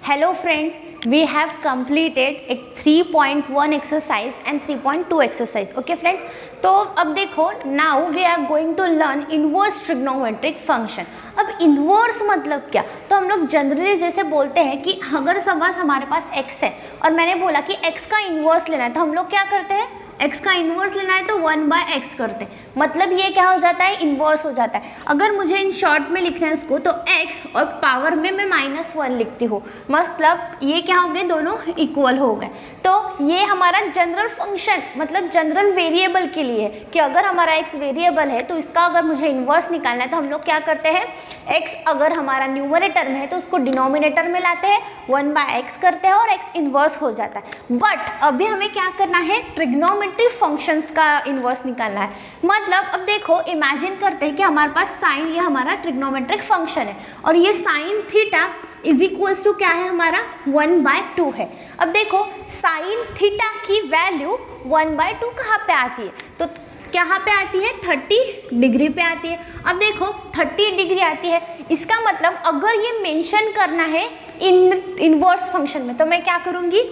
Hello friends, we have completed एक 3.1 exercise and 3.2 exercise. Okay friends, तो अब देखो now we are going to learn inverse trigonometric function. अब inverse मतलब क्या? तो हम लोग जनरली जैसे बोलते हैं कि अगर सपोज हमारे पास x है और मैंने बोला कि x का इन्वर्स लेना है, तो हम लोग क्या करते हैं? x का इन्वर्स लेना है तो 1/x करते हैं, मतलब ये क्या हो जाता है? इन्वर्स हो जाता है। अगर मुझे इन शॉर्ट में लिखना है इसको, तो x और पावर में मैं -1 लिखती हूँ, मतलब ये क्या हो गए? दोनों इक्वल हो गए। तो ये हमारा जनरल फंक्शन मतलब जनरल वेरिएबल के लिए है कि अगर हमारा x वेरिएबल है तो इसका अगर मुझे इन्वर्स निकालना है तो हम लोग क्या करते हैं? x अगर हमारा न्यूमरेटर में है तो उसको डिनोमिनेटर में लाते हैं, 1/x करते हैं और x इन्वर्स हो जाता है। बट अभी हमें क्या करना है? ट्रिग्नोमेट्री फंक्शंस का इन्वर्स निकालना है। मतलब अब देखो, इमेजिन करते हैं कि हमारे पास साइन, ये हमारा ट्रिग्नोमेट्रिक फंक्शन है और ये sine theta is equals to क्या है? हमारा 1/2 है। अब देखो साइन थीटा की वैल्यू 1/2 कहाँ पे आती है? तो कहाँ पे आती है? 30 डिग्री पे आती है। अब देखो 30 डिग्री आती है, इसका मतलब अगर ये मेंशन करना है इनवर्स फंक्शन में, तो मैं क्या करूँगी?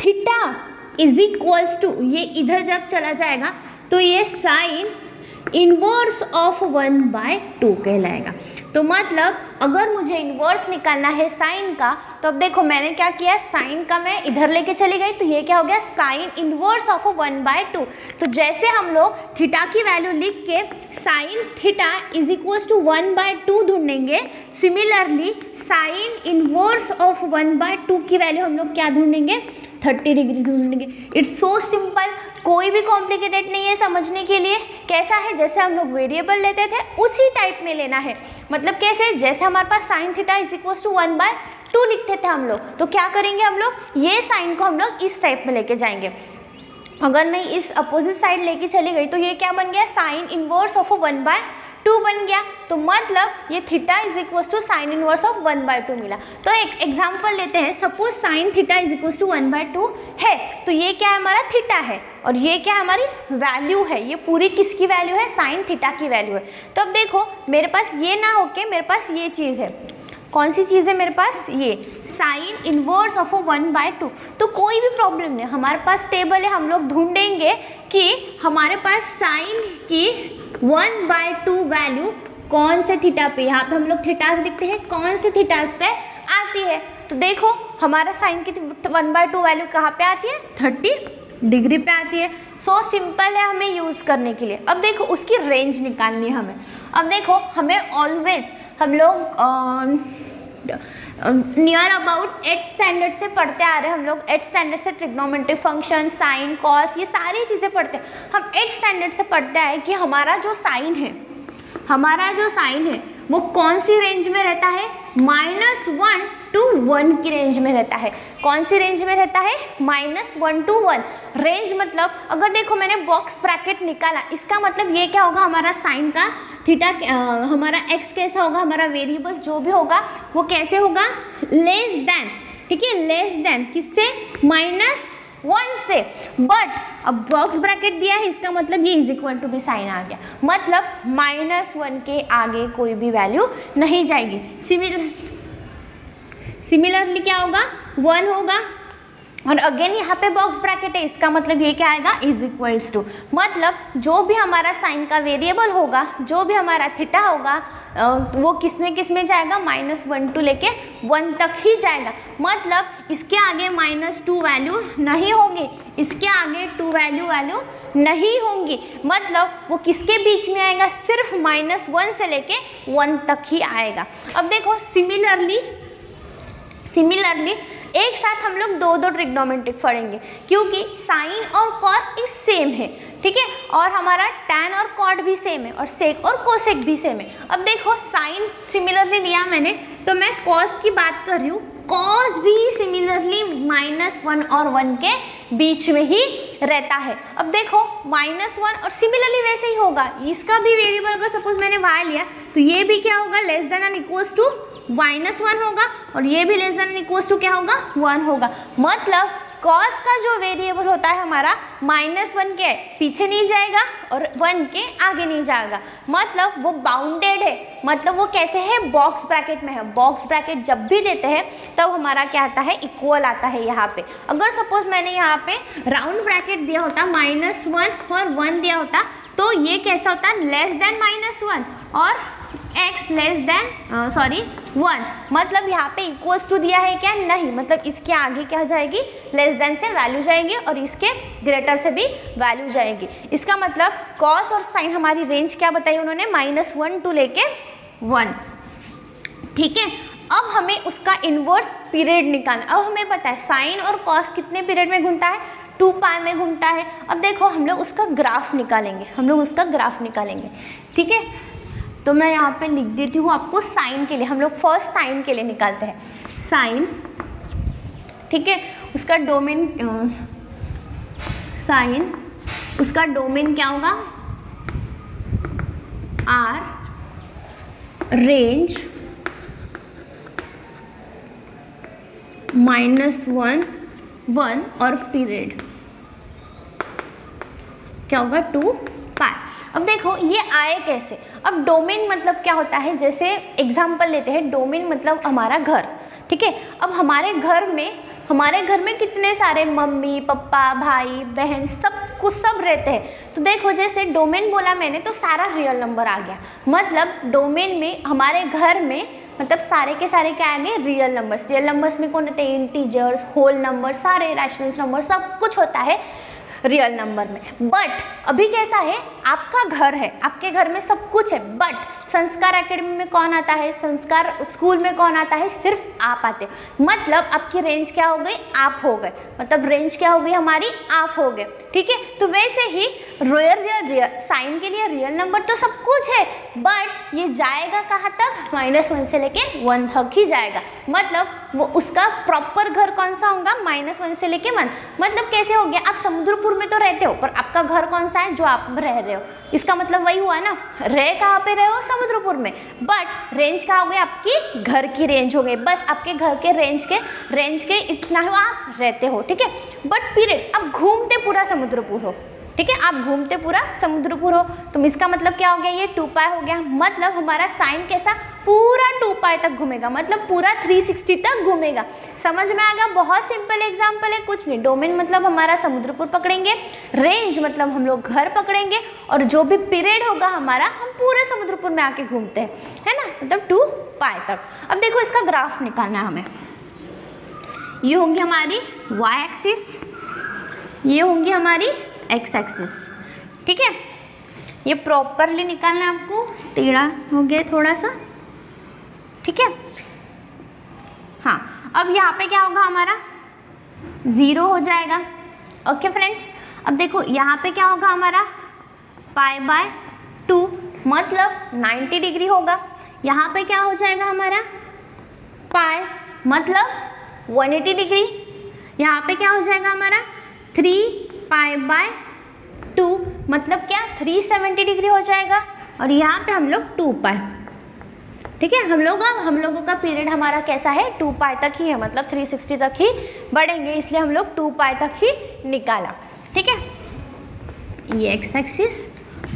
थीटा इज इक्वल्स टू, ये इधर जब चला जाएगा तो ये साइन इनवर्स ऑफ 1/2 कहलाएगा। तो मतलब अगर मुझे इन्वर्स निकालना है साइन का, तो अब देखो मैंने क्या किया? साइन का मैं इधर लेके चली गई, तो ये क्या हो गया? Sign inverse of 1/2। तो जैसे हम लोग थीटा की वैल्यू लिख के sine theta is equals to 1/2 ढूंढेंगे, सिमिलरली साइन इनवर्स ऑफ 1/2 की वैल्यू हम लोग क्या ढूंढेंगे? 30 डिग्री ढूंढेंगे। इट्स सो सिंपल, कोई भी कॉम्प्लिकेटेड नहीं है समझने के लिए। कैसा है? जैसे हम लोग वेरिएबल लेते थे उसी टाइप में लेना है। मतलब कैसे? जैसे हमारे पास sine theta is equals to 1/2 लिखते थे हम लोग, तो क्या करेंगे हम लोग? ये साइन को हम लोग इस टाइप में लेके जाएंगे। अगर मैं इस अपोजिट साइड लेके चली गई तो ये क्या बन गया? साइन इनवर्स ऑफ 1/2 बन गया। तो मतलब ये theta is equals to sine inverse of 1/2 मिला। तो एक एग्जांपल लेते हैं। Suppose sine theta is equals to 1/2 है, तो ये क्या है? हमारा थीटा है और ये क्या? हमारी वैल्यू है। ये पूरी किसकी वैल्यू है? साइन थीटा की वैल्यू है। तो अब देखो मेरे पास ये ना होके मेरे पास ये चीज़ है। कौन सी चीज़ है मेरे पास? ये साइन इनवर्स ऑफ 1/2। तो कोई भी प्रॉब्लम नहीं, हमारे पास टेबल है, हम लोग ढूंढेंगे कि हमारे पास साइन की 1/2 वैल्यू कौन से थीटा पे, यहाँ पे हम लोग थीटास लिखते हैं, कौन से थीटास पे आती है। तो देखो हमारा साइन की 1/2 वैल्यू कहाँ पे आती है? 30 डिग्री पे आती है। सो सिंपल है हमें यूज़ करने के लिए। अब देखो उसकी रेंज निकालनी है हमें। अब देखो हमें ऑलवेज हम लोग नियर अबाउट 8th स्टैंडर्ड से पढ़ते आ रहे हैं। हम लोग 8th स्टैंडर्ड से ट्रिग्नोमेट्रिक फंक्शन, साइन, कॉस, ये सारी चीज़ें पढ़ते हैं। हम 8th स्टैंडर्ड से पढ़ते आए कि हमारा जो साइन है वो कौन सी रेंज में रहता है? -1 to 1 की रेंज में रहता है। कौन सी रेंज में रहता है? -1 to 1 रेंज। मतलब अगर देखो मैंने बॉक्स ब्रैकेट निकाला, इसका मतलब ये क्या होगा? हमारा साइन का थीटा, हमारा x कैसा होगा? हमारा वेरिएबल जो भी होगा वो कैसे होगा? लेस देन, ठीक है, लेस देन किससे? -1 से। बट अब बॉक्स ब्रैकेट दिया है, इसका मतलब ये इज इक्वल टू भी साइन आ गया, मतलब -1 के आगे कोई भी वैल्यू नहीं जाएगी। सिमिलरली क्या होगा? 1 होगा। और अगेन यहाँ पे बॉक्स ब्रैकेट है, इसका मतलब ये क्या आएगा? इज इक्वल्स टू, मतलब जो भी हमारा साइन का वेरिएबल होगा, जो भी हमारा थीटा होगा, वो किस में जाएगा? -1 to लेके 1 तक ही जाएगा। मतलब इसके आगे -2 वैल्यू नहीं होंगी, इसके आगे 2 वैल्यू नहीं होंगी। मतलब वो किसके बीच में आएगा? सिर्फ -1 से लेके 1 तक ही आएगा। अब देखो सिमिलरली एक साथ हम लोग दो ट्रिग्नोमेट्रिक पढ़ेंगे, क्योंकि साइन और कॉस इस सेम है, ठीक है, और हमारा टैन और कॉट भी सेम है और सेक और कोसेक भी सेम है। अब देखो साइन सिमिलरली लिया मैंने, तो मैं कॉस की बात कर रही हूँ। कॉस भी सिमिलरली -1 और 1 के बीच में ही रहता है। अब देखो -1 और सिमिलरली वैसे ही होगा, इसका भी वेरिएबल अगर सपोज मैंने y लिया तो ये भी क्या होगा? Less than and equals to -1 होगा और ये भी लेस देन इक्वल्स टू क्या होगा? 1 होगा। मतलब कॉस का जो वेरिएबल होता है हमारा -1 के पीछे नहीं जाएगा और 1 के आगे नहीं जाएगा, मतलब वो बाउंडेड है, मतलब वो कैसे है, बॉक्स ब्रैकेट में है। बॉक्स ब्रैकेट जब भी देते हैं तब हमारा क्या आता है, इक्वल आता है यहाँ पे। अगर सपोज मैंने यहाँ पे राउंड ब्रैकेट दिया होता, -1 और 1 दिया होता, तो ये कैसा होता, लेस देन -1 और x लेस देन 1, मतलब यहाँ पे इक्वल्स टू दिया है क्या, नहीं, मतलब इसके आगे क्या जाएगी, लेस देन से वैल्यू जाएगी और इसके ग्रेटर से भी वैल्यू जाएगी। इसका मतलब कॉस और साइन हमारी रेंज क्या बताई उन्होंने, -1 टू लेके 1। ठीक है, अब हमें उसका इन्वर्स पीरियड निकालना। अब हमें पता है साइन और कॉस कितने पीरियड में घूमता है, 2 पाई में घूमता है। अब देखो हम लोग उसका ग्राफ निकालेंगे, ठीक है। तो मैं यहाँ पे लिख देती हूँ आपको साइन के लिए, हम लोग फर्स्ट साइन के लिए निकालते हैं साइन, ठीक है। उसका डोमेन साइन, उसका डोमेन क्या होगा, R, रेंज -1 और पीरियड क्या होगा, 2 पाई। अब देखो ये आए कैसे। अब डोमेन मतलब क्या होता है, जैसे एग्जांपल लेते हैं, डोमेन मतलब हमारा घर, ठीक है। अब हमारे घर में कितने सारे मम्मी पापा भाई बहन सब रहते हैं। तो देखो जैसे डोमेन बोला मैंने तो सारा रियल नंबर आ गया, मतलब डोमेन में हमारे घर में मतलब सारे के सारे क्या आएंगे, रियल नंबर्स। रियल नंबर्स में कौन होते हैं, इंटीजर्स, होल नंबर, सारे रैशनल नंबर, सब कुछ होता है रियल नंबर में। बट अभी कैसा है, आपका घर है, आपके घर में सब कुछ है, बट संस्कार एकेडमी में कौन आता है, संस्कार स्कूल में कौन आता है, सिर्फ आप आते हो। मतलब आपकी रेंज क्या हो गई, आप हो गए, मतलब रेंज क्या हो गई हमारी, आप हो गए, ठीक है। तो वैसे ही रियल साइन के लिए रियल नंबर तो सब कुछ है, बट ये जाएगा कहाँ तक, -1 से लेके 1 तक ही जाएगा। मतलब वो उसका प्रॉपर घर कौन सा होगा, -1 से लेके 1। मतलब कैसे हो गया, आप समुद्रपुर में तो रहते हो पर आपका घर कौन सा है, जो आप रह रहे हो, इसका मतलब वही हुआ ना, रह कहाँ पे रहे हो, समुद्रपुर में, बट रेंज क्या हो गई, आपकी घर की रेंज हो गई, बस आपके घर के रेंज के इतना ही आप रहते हो, ठीक है। बट पीरियड आप घूमते पूरा समुद्रपुर हो, ठीक है, आप घूमते पूरा समुद्रपुर हो, तो इसका मतलब क्या हो गया, ये 2 पाई हो गया। मतलब हमारा साइन कैसा, पूरा 2 पाई तक घूमेगा, मतलब पूरा 360 तक घूमेगा। समझ में आ गया, बहुत सिंपल एग्जांपल है, कुछ नहीं। डोमेन मतलब हमारा समुद्रपुर पकड़ेंगे, रेंज मतलब हम लोग घर पकड़ेंगे, और जो भी पीरियड होगा हमारा, हम पूरे समुद्रपुर में आके घूमते हैं, है ना, मतलब 2 पाई तक। अब देखो इसका ग्राफ निकालना है हमें। ये होंगी हमारी y एक्सिस, ये होंगी हमारी x एक्सिस, ठीक है। ये प्रॉपरली निकालना है आपको, टेढ़ा हो गया थोड़ा सा, ठीक है। हाँ, अब यहाँ पे क्या होगा हमारा, 0 हो जाएगा। ओके फ्रेंड्स, अब देखो यहाँ पे क्या होगा हमारा, π/2 मतलब 90 डिग्री होगा। यहाँ पे क्या हो जाएगा हमारा, पाई मतलब 180 डिग्री। यहाँ पे क्या हो जाएगा हमारा, 3π/2 मतलब क्या, 370 डिग्री हो जाएगा। और यहाँ पे हम लोग 2 पाई, ठीक है। हम लोगों का पीरियड हमारा कैसा है, 2 पाई तक ही है, मतलब 360 तक ही बढ़ेंगे, इसलिए हम लोग 2 पाई तक ही निकाला, ठीक है। ये x एक्सिस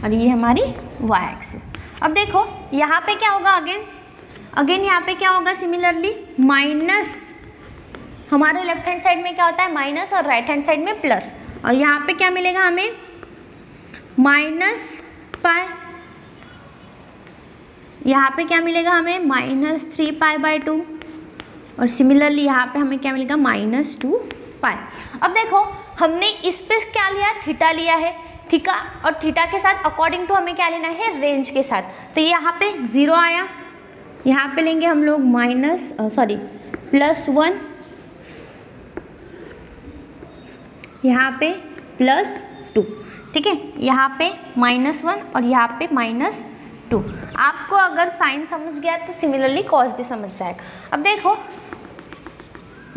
और ये हमारी y एक्सिस। अब देखो यहाँ पे क्या होगा, अगेन यहाँ पे क्या होगा, सिमिलरली माइनस, हमारे लेफ्ट हैंड साइड में क्या होता है माइनस और राइट हैंड साइड में प्लस, और यहाँ पे क्या मिलेगा हमें, -पाई। यहाँ पे क्या मिलेगा हमें, -3π/2, और सिमिलरली यहाँ पे हमें क्या मिलेगा, -2 पाई। अब देखो हमने इस पे क्या लिया, थीटा लिया है, थीटा और थीटा के साथ अकॉर्डिंग टू हमें क्या लेना है, रेंज के साथ। तो यहाँ पे 0 आया, यहाँ पे लेंगे हम लोग +1, यहाँ पे +2, ठीक है। यहाँ पे -1 और यहाँ पे -2। आपको अगर साइन समझ गया तो सिमिलरली कॉस भी समझ जाएगा। अब देखो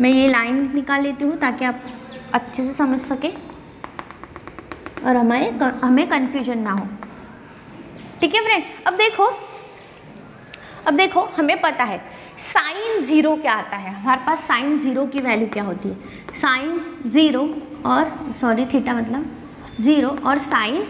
मैं ये लाइन निकाल लेती हूँ ताकि आप अच्छे से समझ सके और हमें कन्फ्यूजन ना हो, ठीक है फ्रेंड। अब देखो हमें पता है साइन जीरो क्या आता है, हमारे पास साइन जीरो की वैल्यू क्या होती है, साइन जीरो और सॉरी थीटा मतलब जीरो और साइन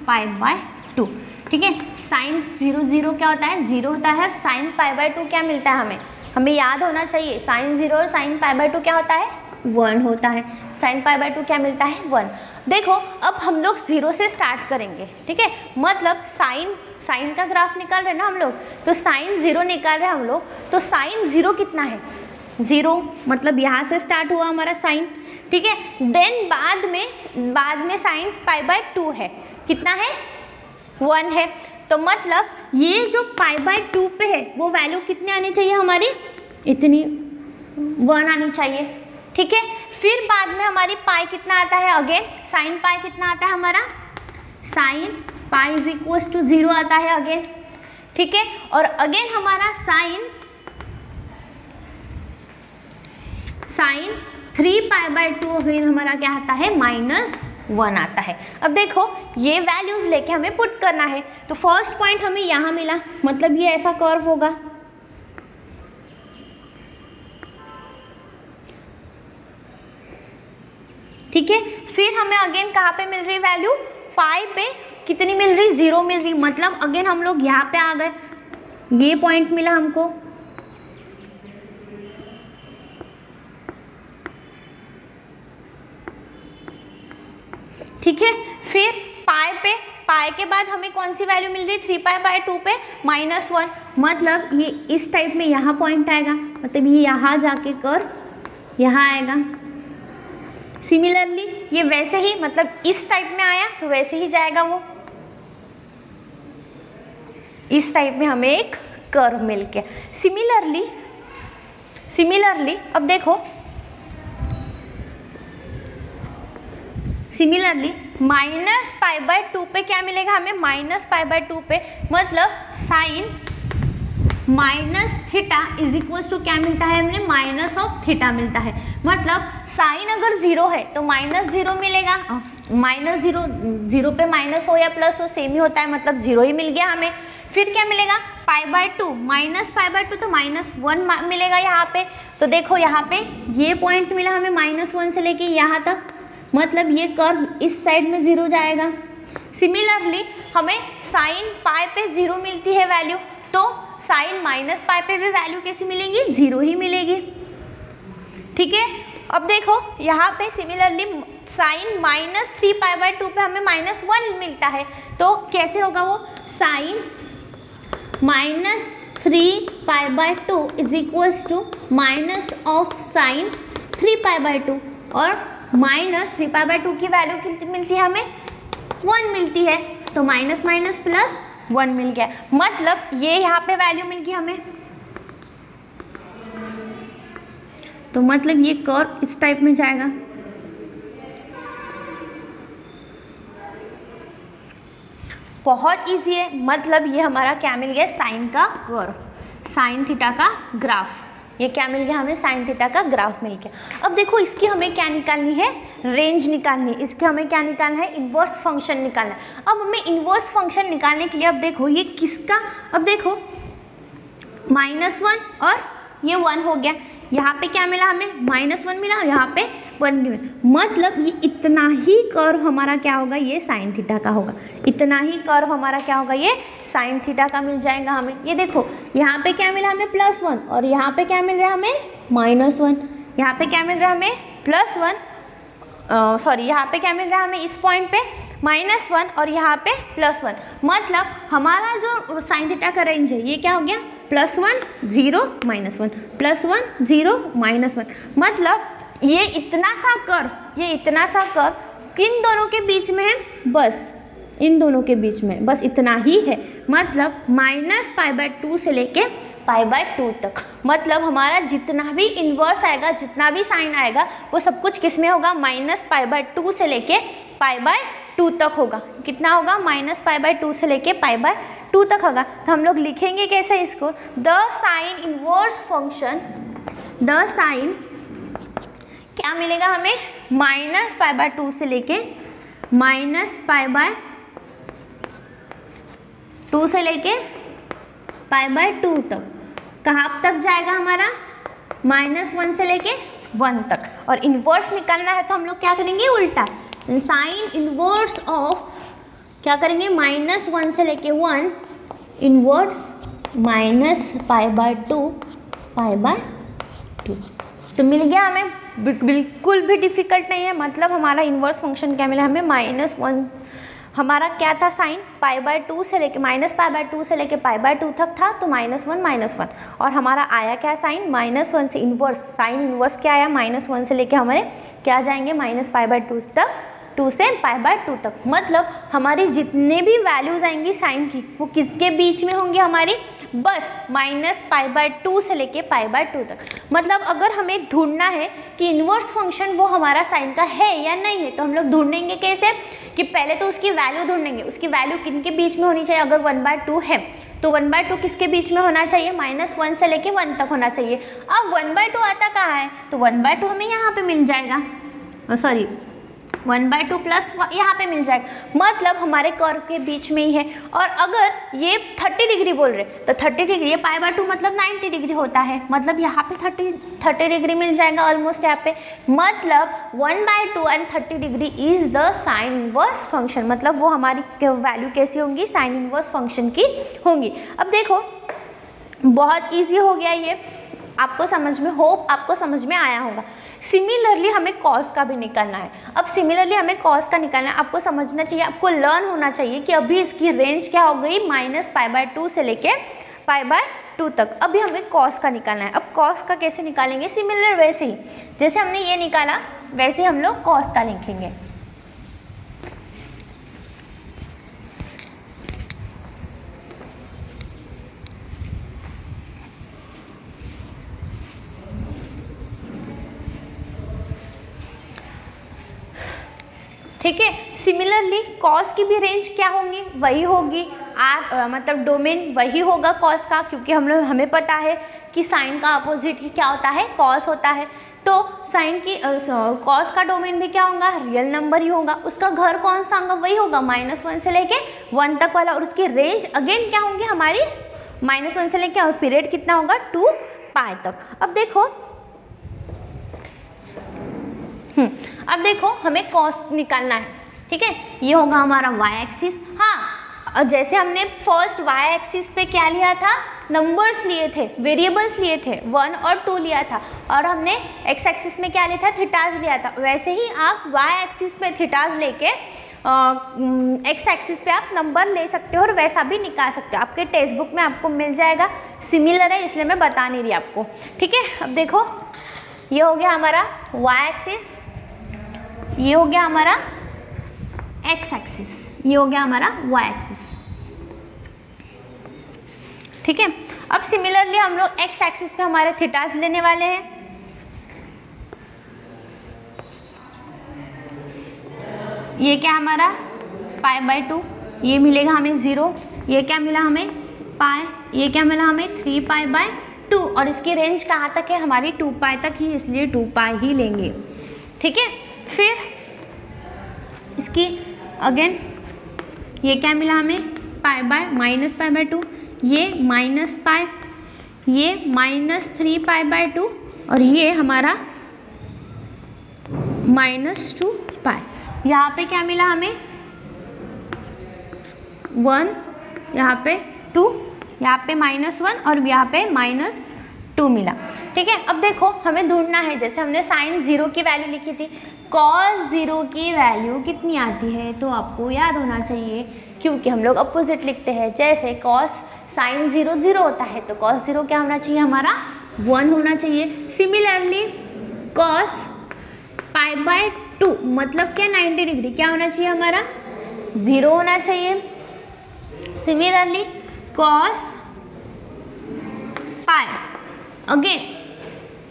पाई बाय टू, ठीक है। साइन जीरो जीरो क्या होता है, जीरो होता है, साइन पाई बाय टू क्या मिलता है हमें याद होना चाहिए, साइन जीरो और साइन पाई बाय टू क्या होता है, 1 होता है, साइन पाई बाय टू क्या मिलता है, 1। देखो अब हम लोग जीरो से स्टार्ट करेंगे, ठीक है, मतलब साइन का ग्राफ निकाल रहे हैं ना हम लोग, तो साइन जीरो निकाल रहे हैं हम लोग, तो साइन जीरो कितना है, 0, मतलब यहाँ से स्टार्ट हुआ हमारा साइन, ठीक है। देन बाद में साइन पाई बाय टू है, कितना है, 1 है, तो मतलब ये जो पाई बाय टू पे है वो वैल्यू कितनी आनी चाहिए हमारी, इतनी 1 आनी चाहिए, ठीक है। फिर बाद में हमारी पाई कितना आता है, अगेन साइन पाई कितना आता है हमारा, sine pi is equal to 0 आता है अगेन, ठीक है। और अगेन हमारा sine 3 pi by two again हमारा क्या आता है, -1 आता है। अब देखो ये वैल्यूज लेके हमें पुट करना है, तो फर्स्ट पॉइंट हमें यहाँ मिला, मतलब ये ऐसा कर्व होगा, ठीक है। फिर हमें अगेन कहाँ पे मिल रही वैल्यू, पाई पे कितनी मिल रही, 0 मिल रही, मतलब अगेन हम लोग यहाँ पे आ गए, ये पॉइंट मिला हमको, ठीक है। फिर पाई के बाद हमें कौन सी वैल्यू मिल रही, 3 पाई बाय टू पे -1, मतलब ये इस टाइप में यहाँ पॉइंट आएगा, मतलब ये यहाँ जाके कर यहाँ आएगा। सिमिलरली ये वैसे ही, मतलब इस टाइप में आया तो वैसे ही जाएगा वो, इस टाइप में हमें एक कर्व मिल गया। सिमिलरली अब देखो, similarly minus pi by two पे क्या मिलेगा हमें, माइनस पाई बाय टू पे, मतलब sine minus theta is equal to क्या मिलता है हमें, माइनस ऑफ थीटा मिलता है, मतलब साइन अगर 0 है तो -0 मिलेगा, -0 पे माइनस हो या प्लस हो सेम ही होता है, मतलब 0 ही मिल गया हमें। फिर क्या मिलेगा, पाई by to, minus pi by to तो -1 मिलेगा यहाँ पे, तो देखो यहाँ पे ये पॉइंट मिला हमें -1 से लेके यहाँ तक, मतलब ये कर्व इस साइड में 0 जाएगा। सिमिलरली हमें साइन पाई पे 0 मिलती है वैल्यू, तो साइन माइनस पाई पे भी वैल्यू कैसी मिलेगी, 0 ही मिलेगी, ठीक है। अब देखो यहाँ पे similarly sine -3 pi by two पे हमें -1 मिलता है, तो कैसे होगा वो, sine -3 pi by two is equals to minus of sine 3 pi by two, और -3 पाई बाय टू की वैल्यू कितनी मिलती है हमें, 1 मिलती है, तो माइनस माइनस प्लस 1 मिल गया, मतलब ये यहाँ पे वैल्यू मिल गई हमें, तो मतलब ये कर्व इस टाइप में जाएगा। बहुत इजी है, मतलब ये हमारा क्या मिल गया, साइन का कर्व, साइन थीटा का ग्राफ, ये क्या मिल गया हमें, साइन थीटा का ग्राफ मिल गया। अब देखो इसकी हमें क्या निकालनी है, रेंज निकालनी है, इसके हमें क्या निकालना है, इन्वर्स फंक्शन निकालना है। अब हमें इन्वर्स फंक्शन निकालने के लिए अब देखो ये किसका, अब देखो -1 और ये 1 हो गया, यहाँ पे क्या मिला हमें, -1 मिला, यहाँ पे 1 मिला, मतलब ये इतना ही कर्व हमारा क्या होगा, ये साइन थीटा का होगा, इतना ही कर्व हमारा क्या होगा, ये साइन थीटा का मिल जाएगा हमें। ये देखो यहाँ पे क्या मिला हमें, +1, और यहाँ पे क्या मिल रहा है हमें, -1, यहाँ पे क्या मिल रहा है हमें, +1, सॉरी यहाँ पे क्या मिल रहा है हमें, इस पॉइंट पे -1 और यहाँ पे +1, मतलब हमारा जो साइन थीटा का रेंज है ये क्या हो गया, +1 0 -1, +1 0 -1, मतलब ये इतना सा कर्व किन दोनों के बीच में है, बस इन दोनों के बीच में बस इतना ही है, मतलब -π/2 से लेके π/2 तक, मतलब हमारा जितना भी इन्वर्स आएगा, जितना भी साइन आएगा वो सब कुछ किस में होगा, -π/2 से लेके π/2 तक होगा। कितना होगा, -π/2 से लेके π/2 तक होगा। तो हम लोग लिखेंगे कैसे इसको, the sine inverse function, the sine क्या मिलेगा हमें, -π/2 से लेके -π/2 से लेके π/2 तक। कहाँ तक जाएगा हमारा? -1 से लेके 1 तक। और इन्वर्स निकालना है तो हम लोग क्या करेंगे? उल्टा। साइन इन्वर्स ऑफ क्या करेंगे? -1 से लेके 1 इन्वर्स -π/2 π/2। तो मिल गया हमें, बिल्कुल भी डिफिकल्ट नहीं है। मतलब हमारा इन्वर्स फंक्शन क्या मिला हमें? -1, हमारा क्या था? साइन π/2 से लेके -π/2 से लेके π/2 तक था, तो -1 और हमारा आया क्या? साइन -1 से इन्वर्स। साइन इन्वर्स क्या आया? -1 से लेके हमारे क्या जाएंगे? -π/2 तक, 2 से π/2 तक। मतलब हमारी जितने भी वैल्यूज आएंगी साइन की, वो किसके बीच में होंगी? हमारी बस -π/2 से लेके π/2 तक। मतलब अगर हमें ढूंढना है कि इन्वर्स फंक्शन वो हमारा साइन का है या नहीं है, तो हम लोग ढूंढेंगे कैसे? कि पहले तो उसकी वैल्यू ढूंढेंगे। उसकी वैल्यू किनके बीच में होनी चाहिए? अगर 1/2 है तो 1/2 किसके बीच में होना चाहिए? -1 से लेके 1 तक होना चाहिए। अब 1/2 आता कहाँ है? तो 1/2 हमें यहाँ पे मिल जाएगा, सॉरी 1/2 प्लस यहाँ पे मिल जाएगा। मतलब हमारे कर्व के बीच में ही है। और अगर ये 30 डिग्री बोल रहे तो 30 डिग्री, ये π/2 मतलब 90 डिग्री होता है। मतलब यहाँ पे 30 डिग्री मिल जाएगा ऑलमोस्ट यहाँ पे। मतलब 1/2 and 30 degree is the sine inverse function. मतलब वो हमारी वैल्यू कैसी होंगी? साइन इनवर्स फंक्शन की होंगी। अब देखो बहुत ईजी हो गया ये, आपको समझ में, होप आपको समझ में आया होगा। सिमिलरली हमें कॉस का भी निकालना है। अब सिमिलरली हमें कॉस का निकालना है, आपको समझना चाहिए, आपको लर्न होना चाहिए कि अभी इसकी रेंज क्या हो गई? -π/2 से लेके π/2 तक। अभी हमें कॉस का निकालना है। अब कॉस का कैसे निकालेंगे? सिमिलर वैसे ही जैसे हमने ये निकाला वैसे हम लोग कॉस का लिखेंगे। ठीक है, सिमिलरली कॉस की भी रेंज क्या होंगी? वही होगी, मतलब डोमेन वही होगा कॉस का, क्योंकि हमें पता है कि साइन का अपोजिट ही क्या होता है? कॉस होता है। तो साइन की कॉस का डोमेन भी क्या होगा? रियल नंबर ही होगा। उसका घर कौन सा होगा? वही होगा -1 से लेके 1 तक वाला। और उसकी रेंज अगेन क्या होंगी हमारी? -1 से लेके, और पीरियड कितना होगा? 2π तक। अब देखो हमें कॉस निकालना है। ठीक है, ये होगा हमारा y एक्सिस। हाँ, जैसे हमने फर्स्ट y एक्सिस पे क्या लिया था? नंबर्स लिए थे, वेरिएबल्स लिए थे, 1 और 2 लिया था। और हमने x एक्सिस में क्या लिया था? थीटाज लिया था। वैसे ही आप y एक्सिस पे थीटाज लेके x एक्सिस पे आप नंबर ले सकते हो और वैसा भी निकाल सकते हो। आपके टेक्स्ट बुक में आपको मिल जाएगा। सिमिलर है इसलिए मैं बता नहीं रही आपको। ठीक है, अब देखो ये हो गया हमारा y एक्सिस, ये हो गया हमारा x एक्सिस, ये हो गया हमारा y एक्सिस। ठीक है, अब सिमिलरली हम लोग x एक्सिस पे हमारे थीटास लेने वाले हैं। ये क्या हमारा? π/2, ये मिलेगा हमें 0, ये क्या मिला हमें? पाई, ये क्या मिला हमें? 3π/2। और इसकी रेंज कहाँ तक है? हमारी 2π तक ही, इसलिए 2π ही लेंगे। ठीक है, फिर इसकी अगेन ये क्या मिला हमें? -π/2, ये -π, ये -3π/2 और ये हमारा -2π। यहाँ पे क्या मिला हमें? 1, यहाँ पे 2, यहाँ पे -1 और यहाँ पे -2 मिला। ठीक है, अब देखो हमें ढूंढना है, जैसे हमने साइन 0 की वैल्यू लिखी थी, कॉस 0 की वैल्यू कितनी आती है? तो आपको याद होना चाहिए, क्योंकि हम लोग अपोजिट लिखते हैं। जैसे कॉस साइन 0 0 होता है तो कॉस 0 क्या होना चाहिए? हमारा 1 होना चाहिए। सिमिलरली कॉस π/2 मतलब क्या? 90 डिग्री क्या होना चाहिए? हमारा 0 होना चाहिए। Similarly cos pi, again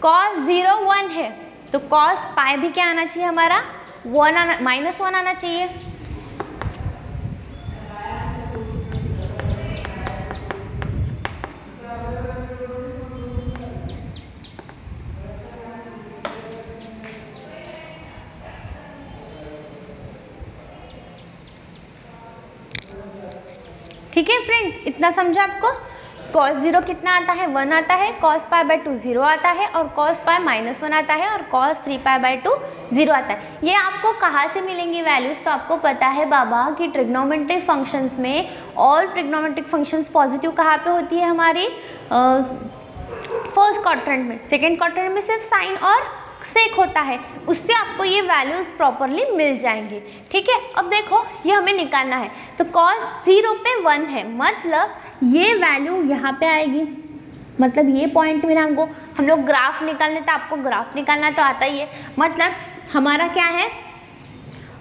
cos 0 1 है तो कॉस पाई भी क्या आना चाहिए? हमारा -1 आना चाहिए। ठीक है फ्रेंड्स, इतना समझा आपको? कॉस 0 कितना आता है, 1 आता है, कॉस पाई बाय 2 0 आता है, और कॉस पाई -1 आता है, और कॉस 3 पाई बाय 2 0 आता है। ये आपको कहाँ से मिलेंगी वैल्यूज़, तो आपको पता है बाबा कि ट्रिग्नोमेट्रिक फंक्शंस में ऑल ट्रिग्नोमेट्रिक फंक्शंस पॉजिटिव कहाँ पे होती है हमारी, फर्स्ट क्वाड्रेंट में। सेकेंड क्वाड्रेंट में सिर्फ साइन और सेक होता है, उससे आपको ये वैल्यूज प्रॉपरली मिल जाएंगी। ठीक है, अब देखो ये हमें निकालना है, तो cos 0 पे 1 है, मतलब ये वैल्यू यहाँ पे आएगी, मतलब ये पॉइंट मिला हमको। हम लोग ग्राफ निकालने, तो आपको ग्राफ निकालना तो आता ही है। मतलब हमारा क्या है,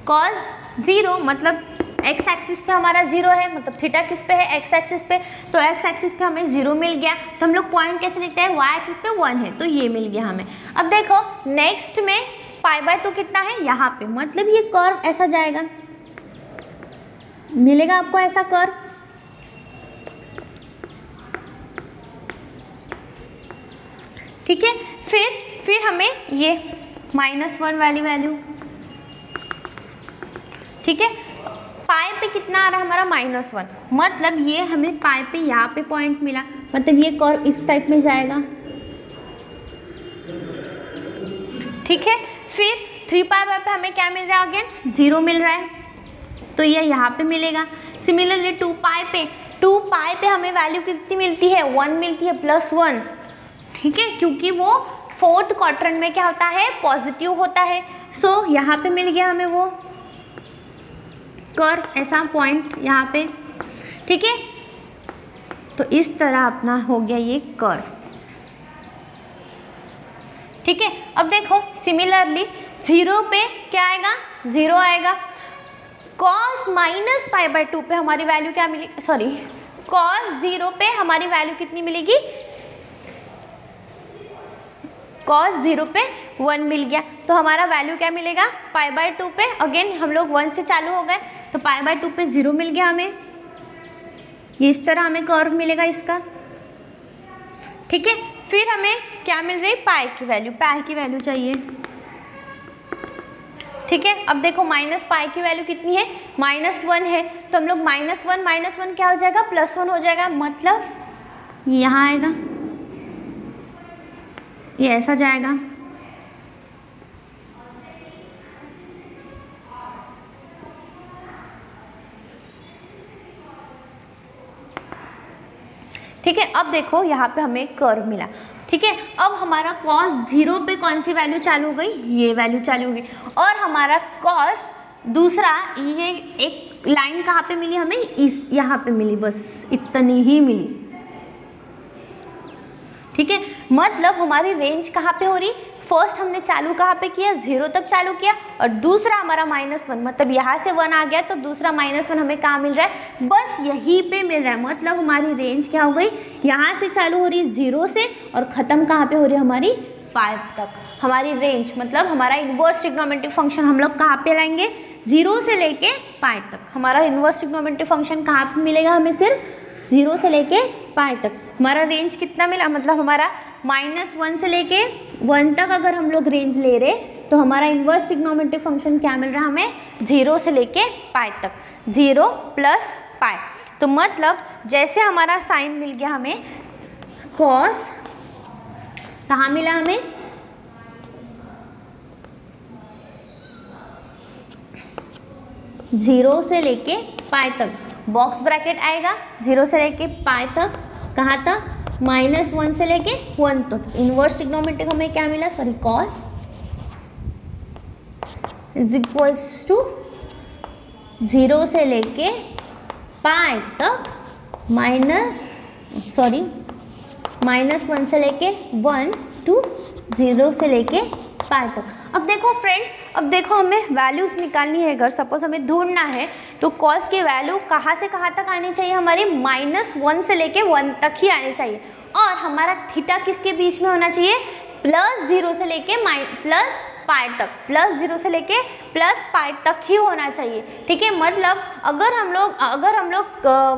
cos 0 मतलब एक्स एक्सिस पे हमारा 0 है, मतलब थीटा किस पे है, एक्स एक्सिस पे, तो एक्स एक्सिस पे हमें 0 मिल गया। तो हम लोग पॉइंट कैसे लिखते हैं, वाई एक्सिस पे 1 है, तो ये मिल गया हमें। अब देखो नेक्स्ट में पाई बाय 2 कितना है यहाँ पे, मतलब ये कर्व ऐसा जाएगा, मिलेगा आपको ऐसा कर्व। ठीक है, फिर हमें ये -1 वाली वैल्यू, ठीक है, पाई पे कितना आ रहा है हमारा -1, मतलब ये हमें पाई पे यहाँ पे पॉइंट मिला, मतलब ये कर्व इस टाइप में जाएगा। ठीक है, फिर 3 पाई बाय पे हमें क्या मिल रहा है, अगेन 0 मिल रहा है, तो ये यहाँ पे मिलेगा। सिमिलरली 2 पाई पे हमें वैल्यू कितनी मिलती है, 1 मिलती है, +1। ठीक है, क्योंकि वो फोर्थ क्वाड्रेंट में क्या होता है, पॉजिटिव होता है। सो यहाँ पे मिल गया हमें वो कर्व, ऐसा पॉइंट यहाँ पे। ठीक है, तो इस तरह अपना हो गया ये कर्व। ठीक है, अब देखो सिमिलरली 0 पे क्या आएगा, 0 आएगा। cos -π/2 पे हमारी वैल्यू क्या मिली, सॉरी cos 0 पे हमारी वैल्यू कितनी मिलेगी, cos 0 पे 1 मिल गया, तो हमारा वैल्यू क्या मिलेगा, π/2 पे। अगेन हम लोग 1 से चालू हो गए, तो π/2 पे 0 मिल गया हमें। ये इस तरह हमें कर्व मिलेगा इसका। ठीक है, फिर हमें क्या मिल रही, पाई की वैल्यू चाहिए। ठीक है, अब देखो -π की वैल्यू कितनी है, -1 है, तो हम लोग -1 क्या हो जाएगा, +1 हो जाएगा, मतलब यहाँ आएगा, ये ऐसा जाएगा। ठीक है, अब देखो यहाँ पे हमें कर्व मिला। ठीक है, अब हमारा cos 0 पे कौन सी वैल्यू चालू हो गई, ये वैल्यू चालू हो गई, और हमारा cos दूसरा, ये एक लाइन कहाँ पे मिली हमें, इस यहाँ पे मिली, बस इतनी ही मिली। ठीक है, मतलब हमारी रेंज कहाँ पे हो रही, फर्स्ट हमने चालू कहाँ पे किया, 0 तक चालू किया, और दूसरा हमारा -1, मतलब यहाँ से 1 आ गया, तो दूसरा -1 हमें कहाँ मिल रहा है, बस यहीं पे मिल रहा है। मतलब हमारी रेंज क्या हो गई, यहाँ से चालू हो रही है 0 से, और ख़त्म कहाँ पे हो रही है हमारी 5 तक। हमारी रेंज मतलब हमारा इन्वर्स ट्रिग्नोमेट्रिक फंक्शन हम लोग कहाँ पे लाएंगे, 0 से लेके 5 तक। हमारा इन्वर्स ट्रिग्नोमेट्रिक फंक्शन कहाँ पे मिलेगा हमें, सिर्फ 0 से लेके 5 तक। हमारा रेंज कितना मिला, मतलब हमारा -1 से लेके 1 तक अगर हम लोग रेंज ले रहे, तो हमारा इन्वर्स ट्रिग्नोमेट्रिक फंक्शन क्या मिल रहा है हमें, 0 से लेके 5 तक, 0 + π। तो मतलब जैसे हमारा साइन मिल गया हमें cos, कहाँ मिला हमें, जीरो से लेके पाई तक, बॉक्स ब्रैकेट आएगा 0 से लेके पाई तक, कहाँ तक, -1 से लेके 1 तक। इन्वर्स ट्रिग्नोमेट्रिक हमें क्या मिला, सॉरी cos = 0 से लेके पाई तक, -1 से लेके 1 to 0 से लेके पाई तक। अब देखो फ्रेंड्स, अब देखो हमें वैल्यूज़ निकालनी है, अगर सपोज हमें ढूंढना है, तो cos की वैल्यू कहाँ से कहाँ तक आनी चाहिए हमारी, -1 से लेके 1 तक ही आनी चाहिए, और हमारा थीटा किसके बीच में होना चाहिए, +0 से लेके +π तक, +0 से लेके +π तक ही होना चाहिए। ठीक है, मतलब अगर हम लोग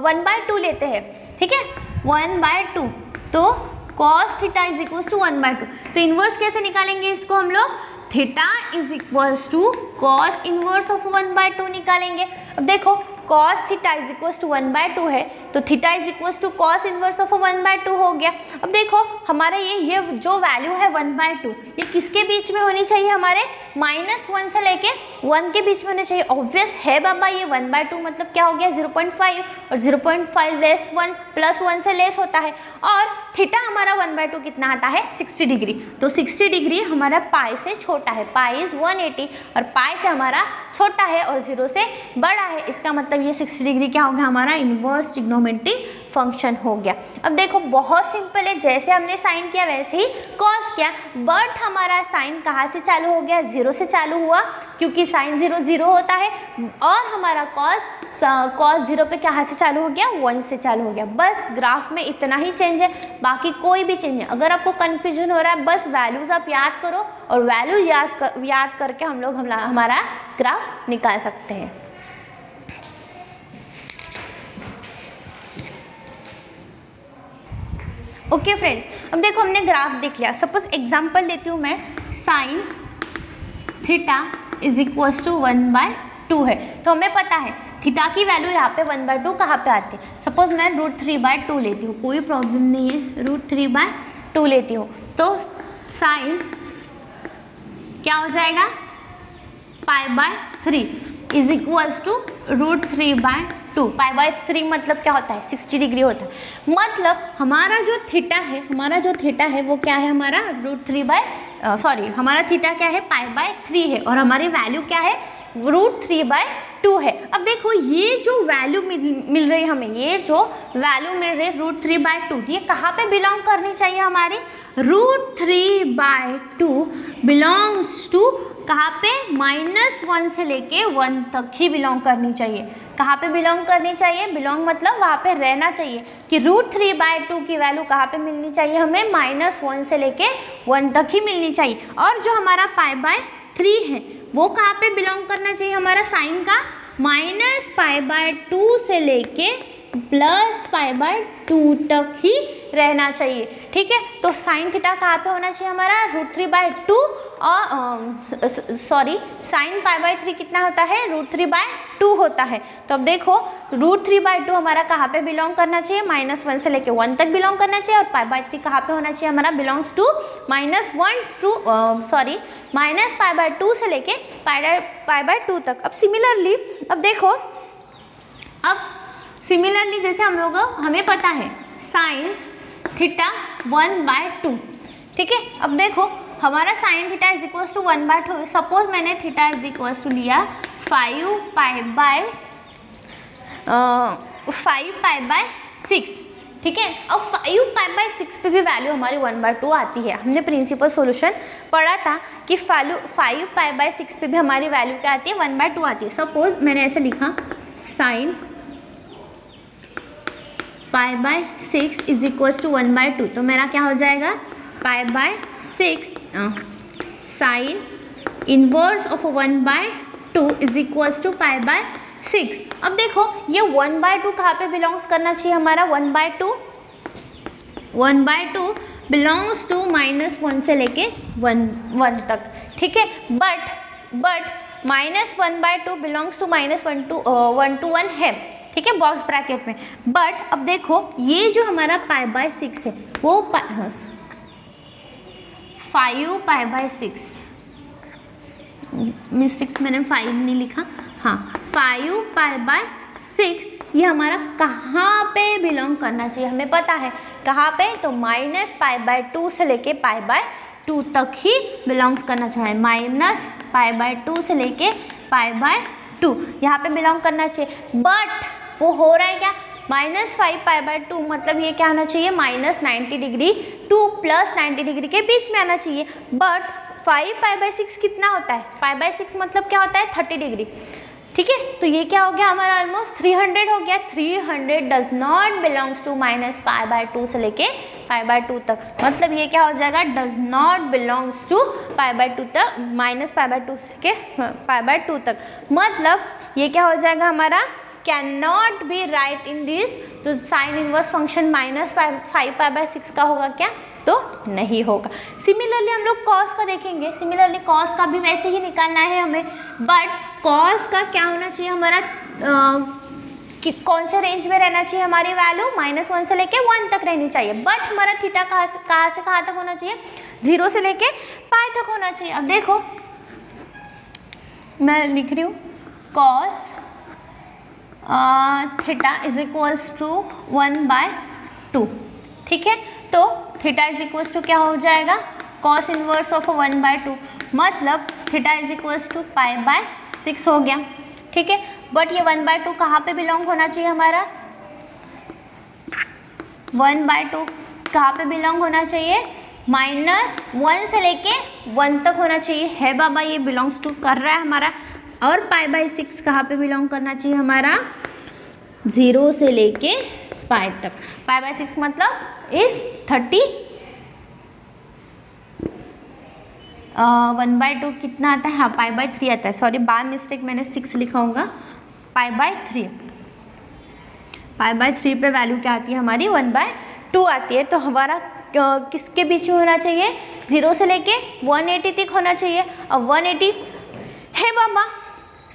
1/2 लेते हैं, ठीक है 1/2, तो cos θ = 1/2। तो इन्वर्स कैसे निकालेंगे इसको हम लोग, θ = cos इन्वर्स ऑफ 1/2 निकालेंगे। अब देखो cos theta is equal to 1/2 है, तो theta is equal to cos inverse of 1/2 हो गया। अब देखो हमारा ये जो वैल्यू है 1/2 ये किसके बीच में होनी चाहिए, हमारे -1 से लेके 1 के बीच में होनी चाहिए। ऑब्वियस है बाबा, ये 1/2 मतलब क्या हो गया 0.5, और 0.5 लेस 1 प्लस 1 से लेस होता है, और थीटा हमारा 1/2 कितना आता है 60 डिग्री। तो 60 डिग्री हमारा पाई से छोटा है, पाई इज 180 और पाई से हमारा छोटा है और 0 से बड़ा है। इसका मतलब ये 60 डिग्री क्या हो गया, हमारा इनवर्स ट्रिग्नोमेट्रिक फंक्शन हो गया। अब देखो बहुत सिंपल है, जैसे हमने साइन किया वैसे ही कॉस किया, बट हमारा साइन कहाँ से चालू हो गया, 0 से चालू हुआ, क्योंकि साइन 0 0 होता है, और हमारा कॉस 0 पे कहाँ से चालू हो गया, 1 से चालू हो गया। बस ग्राफ में इतना ही चेंज है, बाकी कोई भी चेंज नहीं। अगर आपको कन्फ्यूजन हो रहा है बस वैल्यूज आप याद करो, और वैल्यू याद करके हम लोग हमारा ग्राफ निकाल सकते हैं। ओके फ्रेंड्स, अब देखो हमने ग्राफ देख लिया। सपोज एग्जांपल देती हूँ मैं, sine theta is equal to 1/2 है, तो हमें पता है थीटा की वैल्यू यहाँ पे 1/2 कहाँ पे आती है। सपोज मैं √3/2 लेती हूँ, कोई प्रॉब्लम नहीं है, √3/2 लेती हूँ, तो साइन क्या हो जाएगा π/3 इज इक्वल टू √3/2। π/3 मतलब क्या होता है 60 डिग्री होता है। मतलब हमारा जो थीटा है वो क्या है, हमारा हमारा थीटा क्या है π/3 है, और हमारी वैल्यू क्या है √3/2 है। अब देखो ये जो वैल्यू मिल रही है हमें, ये जो वैल्यू मिल रही है √3/2, ये कहाँ पे बिलोंग करनी चाहिए, हमारी √3/2 बिलोंग्स टू कहाँ पे, -1 से लेके 1 तक ही बिलोंग करनी चाहिए। कहाँ पे बिलोंग करनी चाहिए, बिलोंग मतलब वहाँ पे रहना चाहिए, कि √3/2 की वैल्यू कहाँ पे मिलनी चाहिए, हमें -1 से लेके 1 तक ही मिलनी चाहिए। और जो हमारा π/3 है वो कहाँ पे बिलोंग करना चाहिए, हमारा साइन का -π/2 से लेके +π/2 तक ही रहना चाहिए। ठीक है, तो साइन थीटा कहाँ पे होना चाहिए, हमारा √3/2, और साइन π/3 कितना होता है, √3/2 होता है। तो अब देखो √3/2 हमारा कहाँ पे बिलोंग करना चाहिए, -1 से लेके 1 तक बिलोंग करना चाहिए, और π/3 कहाँ पे होना चाहिए, हमारा बिलोंग्स टू -π/2 से लेके π/2 तक। अब सिमिलरली जैसे हमें पता है साइन थीटा 1/2, ठीक है। अब देखो हमारा sine theta is equal to 1/2। Suppose मैंने थीटा इज इक्वल टू लिया 5π/6, ठीक है। अब 5π/6 पे भी वैल्यू हमारी 1/2 आती है। हमने प्रिंसिपल सॉल्यूशन पढ़ा था कि 5π/6 पे भी हमारी वैल्यू क्या आती है, 1/2 आती है। सपोज मैंने ऐसे लिखा साइन π/6 इज इक्वल टू 1/2, तो मेरा क्या हो जाएगा π/6 sine inverse of 1/2 is equal to π/6। अब देखो ये 1/2 कहाँ पे बिलोंग्स करना चाहिए, हमारा 1/2 बिलोंग्स टू -1 से लेके 1 तक, ठीक है। बट -1/2 बिलोंग्स टू -1 to 1 है, ठीक है, बॉक्स ब्रैकेट में। बट अब देखो ये जो हमारा π/6 है वो 5π/6, मिस्टेक्स मैंने 5 नहीं लिखा, हाँ 5π/6 ये हमारा कहाँ पे बिलोंग करना चाहिए, हमें पता है कहाँ पे, तो -π/2 से लेके π/2 तक ही बिलोंग्स करना चाहिए। -π/2 से लेके π/2 यहाँ पे बिलोंग करना चाहिए। बट वो हो रहा है क्या, -5π/2 मतलब ये क्या होना चाहिए, -90 डिग्री टू +90 डिग्री के बीच में आना चाहिए। बट 5π/6 कितना होता है, π/6 मतलब क्या होता है 30 डिग्री, ठीक है। तो ये क्या हो गया हमारा ऑलमोस्ट 300 हो गया। 300 डज नॉट बिलोंग्स टू -π/2 से लेके π/2 तक, मतलब ये क्या हो जाएगा, डज नॉट बिलोंग्स टू π/2 तक, -π/2 से π/2 तक, मतलब ये क्या हो जाएगा हमारा can not be right in this. तो साइन इनवर्स फंक्शन -5π/6 का होगा क्या, तो नहीं होगा। सिमिलरली हम लोग कॉस का देखेंगे, सिमिलरली कॉस का भी वैसे ही निकालना है हमें, बट कॉस का क्या होना चाहिए हमारा कि कौन से रेंज में रहना चाहिए हमारी वैल्यू, -1 से लेके 1 तक रहनी चाहिए। बट हमारा थीटा कहाँ से कहाँ तक होना चाहिए, 0 से लेके पाई तक होना चाहिए। अब देखो मैं लिख रही हूँ cos theta is equals to 1/2, ठीक है। तो थीटा इज इक्वल्स टू क्या हो जाएगा, cos इनवर्स ऑफ 1/2, मतलब थीटा इज इक्वल्स टू π/6 हो गया, ठीक है। बट ये 1/2 कहाँ पे बिलोंग होना चाहिए हमारा, 1/2 कहाँ पे बिलोंग होना चाहिए, -1 से लेके 1 तक होना चाहिए, है बाबा, ये बिलोंग्स टू कर रहा है हमारा। और π/6 कहाँ पे बिलोंग करना चाहिए हमारा, 0 से लेके पाई तक। π/6 मतलब इस 1/2 कितना आता है, हाँ π/3 आता है, सॉरी बाय मिस्टेक मैंने 6 लिखा होगा, π/3 पे वैल्यू क्या आती है हमारी, 1/2 आती है। तो हमारा किसके बीच में होना चाहिए, 0 से लेके 180 तक होना चाहिए। अब 180 है बाबा,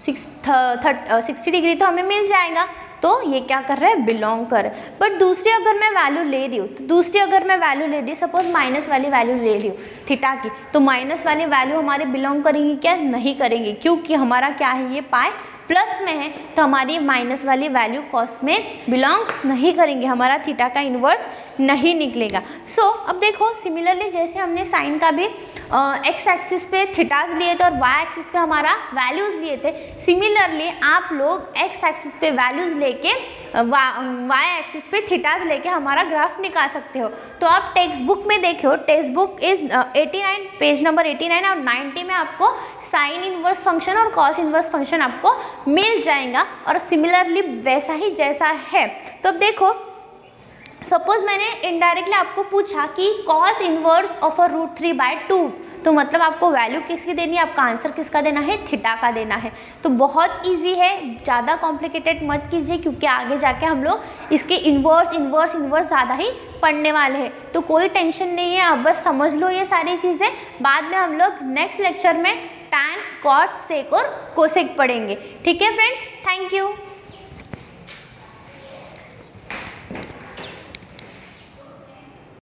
60 डिग्री तो हमें मिल जाएगा, तो ये क्या कर रहा है, बिलोंग कर। बट दूसरी अगर मैं वैल्यू ले रही हूँ, तो दूसरी अगर मैं वैल्यू ले रही हूँ, सपोज माइनस वाली वैल्यू ले रही हूँ थीटा की, तो माइनस वाली वैल्यू हमारे बिलोंग करेंगी क्या, नहीं करेंगी, क्योंकि हमारा क्या है, ये पाई प्लस में है, तो हमारी माइनस वाली वैल्यू कॉस में बिलोंग्स नहीं करेंगे, हमारा थीटा का इन्वर्स नहीं निकलेगा। सो अब देखो सिमिलरली जैसे हमने साइन का भी एक्स एक्सिस पे थीटाज लिए थे और वाई एक्सिस पे हमारा वैल्यूज़ लिए थे, सिमिलरली आप लोग एक्स एक्सिस पे वैल्यूज़ लेके वाई एक्सिस पे थीटाज लेके हमारा ग्राफ निकाल सकते हो। तो आप टेक्स्ट बुक में देखो, text book is 89 page number 89 और 90 में आपको साइन इनवर्स फंक्शन और कॉस इनवर्स फंक्शन आपको मिल जाएगा और सिमिलरली वैसा ही जैसा है। तो अब देखो सपोज मैंने इनडायरेक्टली आपको पूछा कि कॉस इनवर्स ऑफ अ √3/2, तो मतलब आपको वैल्यू किसकी देनी है, आपका आंसर किसका देना है, थीटा का देना है। तो बहुत इजी है, ज़्यादा कॉम्प्लिकेटेड मत कीजिए, क्योंकि आगे जाके हम लोग इसके इन्वर्स ज़्यादा ही पढ़ने वाले हैं। तो कोई टेंशन नहीं है, आप बस समझ लो ये सारी चीज़ें। बाद में हम लोग नेक्स्ट लेक्चर में tan, cot, sec और cosec पढ़ेंगे। ठीक है फ्रेंड्स, थैंक यू।